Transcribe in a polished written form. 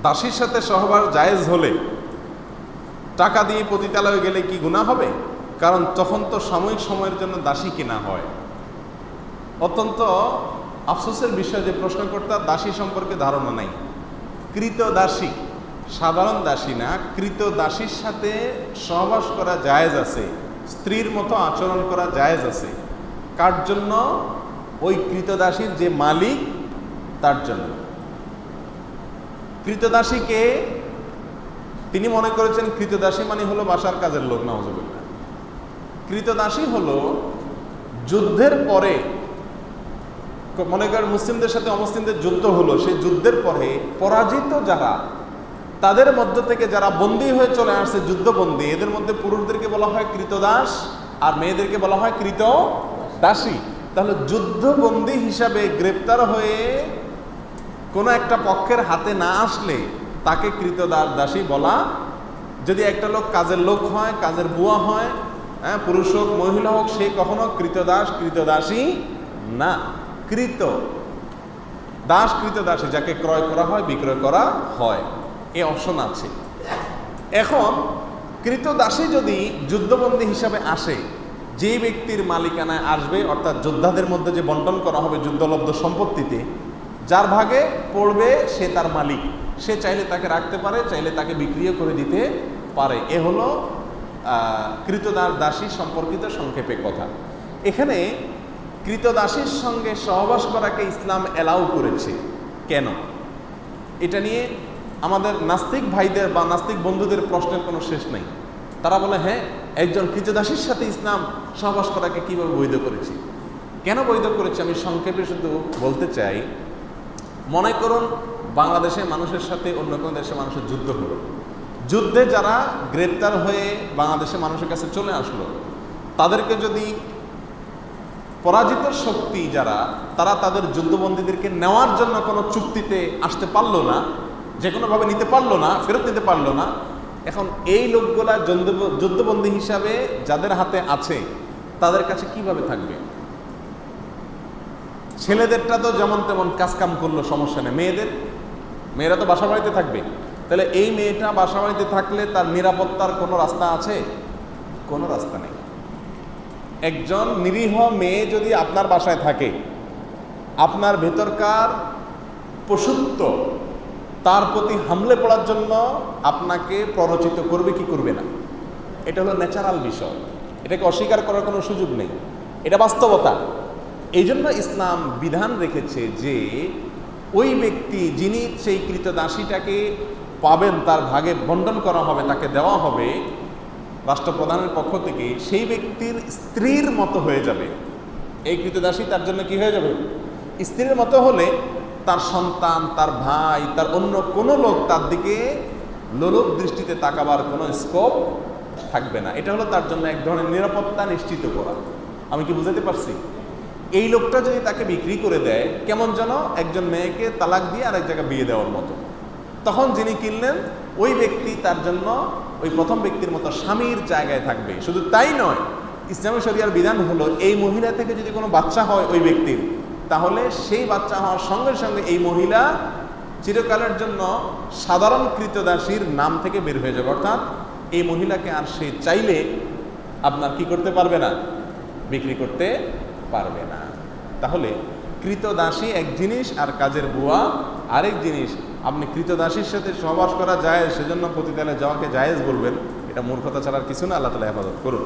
দাসীর সাথে সহবাস জায়েজ হলে টাকা দিয়ে পতিতালয়ে গেলে কি গুনাহ হবে? কারণ তখন তো সাময়িক সময়ের জন্য দাসী কেনা হয়। অত্যন্ত আফসোসের বিষয় যে প্রশ্নকর্তার দাসী সম্পর্কে ধারণা নাই। কৃত দাসী, সাধারণ দাসী না, কৃত দাসীর সাথে সহবাস করা জায়েজ আছে, স্ত্রীর মতো আচরণ করা জায়েজ আছে। কার জন্য? ওই কৃতদাসীর যে মালিক তার জন্য। কৃতদাসীকে তিনি মনে করেছেন কৃতদাসী মানে হলো বাসার কাজের লোক, নাউজুবিল্লাহ। কৃতদাসী হলো যুদ্ধের পরে, মনে করেন মুসলিমদের সাথে অমুসলিমদের যুদ্ধ হলো, সেই যুদ্ধের পরে পরাজিত যারা, তাদের মধ্য থেকে যারা বন্দী হয়ে চলে আসছে, যুদ্ধবন্দী, এদের মধ্যে পুরুষদেরকে বলা হয় কৃতদাস আর মেয়েদেরকে বলা হয় কৃতদাসী। তাহলে যুদ্ধবন্দী হিসাবে গ্রেপ্তার হয়ে কোনো একটা পক্ষের হাতে না আসলে তাকে কৃতদাস দাসী বলা। যদি একটা লোক কাজের লোক হয়, কাজের বুয়া হয়, হ্যাঁ, পুরুষ হোক মহিলা হোক, সে কখনো কৃতদাস কৃতদাসী না। কৃত দাস কৃতদাসী যাকে ক্রয় করা হয়, বিক্রয় করা হয়, এই অপশন আছে। এখন কৃতদাসী যদি যুদ্ধবন্দী হিসাবে আসে, যে ব্যক্তির মালিকানায় আসবে, অর্থাৎ যোদ্ধাদের মধ্যে যে বন্টন করা হবে যুদ্ধলব্ধ সম্পত্তিতে, যার ভাগে পড়বে সে তার মালিক। সে চাইলে তাকে রাখতে পারে, চাইলে তাকে বিক্রিও করে দিতে পারে। এ হলো কৃতদাস দাসী সম্পর্কিত সংক্ষেপে কথা। এখানে কৃতদাসীর সঙ্গে সহবাস করাকে ইসলাম অ্যালাউ করেছে কেন? এটা নিয়ে আমাদের নাস্তিক ভাইদের বা নাস্তিক বন্ধুদের প্রশ্নের কোনো শেষ নেই। তারা বলে, হ্যাঁ, একজন কৃতদাসীর সাথে ইসলাম সহবাস করাকে কীভাবে বৈধ করেছে? কেন বৈধ করেছে আমি সংক্ষেপে শুধু বলতে চাই। মনে করুন বাংলাদেশের মানুষের সাথে অন্য কোনো দেশের মানুষের যুদ্ধ হলো, যুদ্ধে যারা গ্রেপ্তার হয়ে বাংলাদেশের মানুষের কাছে চলে আসলো, তাদেরকে যদি পরাজিত শক্তি যারা, তারা তাদের যুদ্ধবন্দীদেরকে নেওয়ার জন্য কোনো চুক্তিতে আসতে পারলো না, যে কোনোভাবে নিতে পারলো না, ফেরত নিতে পারলো না, এখন এই লোকগুলা যুদ্ধবন্দী হিসাবে যাদের হাতে আছে তাদের কাছে কিভাবে থাকবে? ছেলেদেরটা তো যেমন তেমন কাজকাম করলো, সমস্যা নেই। মেয়েরা তো বাসা বাড়িতে থাকবে। তাহলে এই মেয়েটা বাসা বাড়িতে থাকলে তার নিরাপত্তার কোনো রাস্তা আছে? কোনো রাস্তা নেই। একজন নিরীহ মেয়ে যদি আপনার বাসায় থাকে, আপনার ভেতরকার পশুত্ব তার প্রতি হামলে পড়ার জন্য আপনাকে প্ররোচিত করবে কি করবে না? এটা হলো ন্যাচারাল বিষয়, এটাকে অস্বীকার করার কোনো সুযোগ নেই, এটা বাস্তবতা। এই জন্য ইসলাম বিধান রেখেছে যে ওই ব্যক্তি যিনি সেই কৃতদাসীটাকে পাবেন, তার ভাগে বন্টন করা হবে, তাকে দেওয়া হবে রাষ্ট্রপ্রধানের পক্ষ থেকে, সেই ব্যক্তির স্ত্রীর মতো হয়ে যাবে। এই কৃতদাসী তার জন্য কি হয়ে যাবে? স্ত্রীর মতো হলে তার সন্তান, তার ভাই, তার অন্য কোনো লোক তার দিকে লোলুপ দৃষ্টিতে তাকাবার কোনো স্কোপ থাকবে না। এটা হলো তার জন্য এক ধরনের নিরাপত্তা নিশ্চিত করা। আমি কি বুঝাতে পারছি? এই লোকটা যদি তাকে বিক্রি করে দেয়, কেমন যেন একজন মেয়েকে তালাক দিয়ে আরেক জায়গায় বিয়ে দেওয়ার মতো। তখন যিনি কিনলেন ওই ব্যক্তি তার জন্য ওই প্রথম ব্যক্তির মতো স্বামীর জায়গায় থাকবে। শুধু তাই নয়, ইসলামী শরিয়ার বিধান হলো এই মহিলা থেকে যদি কোনো বাচ্চা হয় ওই ব্যক্তির, তাহলে সেই বাচ্চা হওয়ার সঙ্গে সঙ্গে এই মহিলা চিরকালের জন্য সাধারণ কৃতদাসীর নাম থেকে বের হয়ে যাবে। অর্থাৎ এই মহিলাকে আর সে চাইলে আপনার কি করতে পারবে না? বিক্রি করতে পারবে না। তাহলে কৃতদাসী এক জিনিস আর কাজের বুয়া আরেক জিনিস। আপনি কৃতদাসীর সাথে সহবাস করা যায়, সেজন্য পতিতালয়ে যাওয়াকে জায়েজ বলবেন, এটা মূর্খতা ছাড়ার কিছু না। আল্লাহ তাআলা হেফাজত করুন।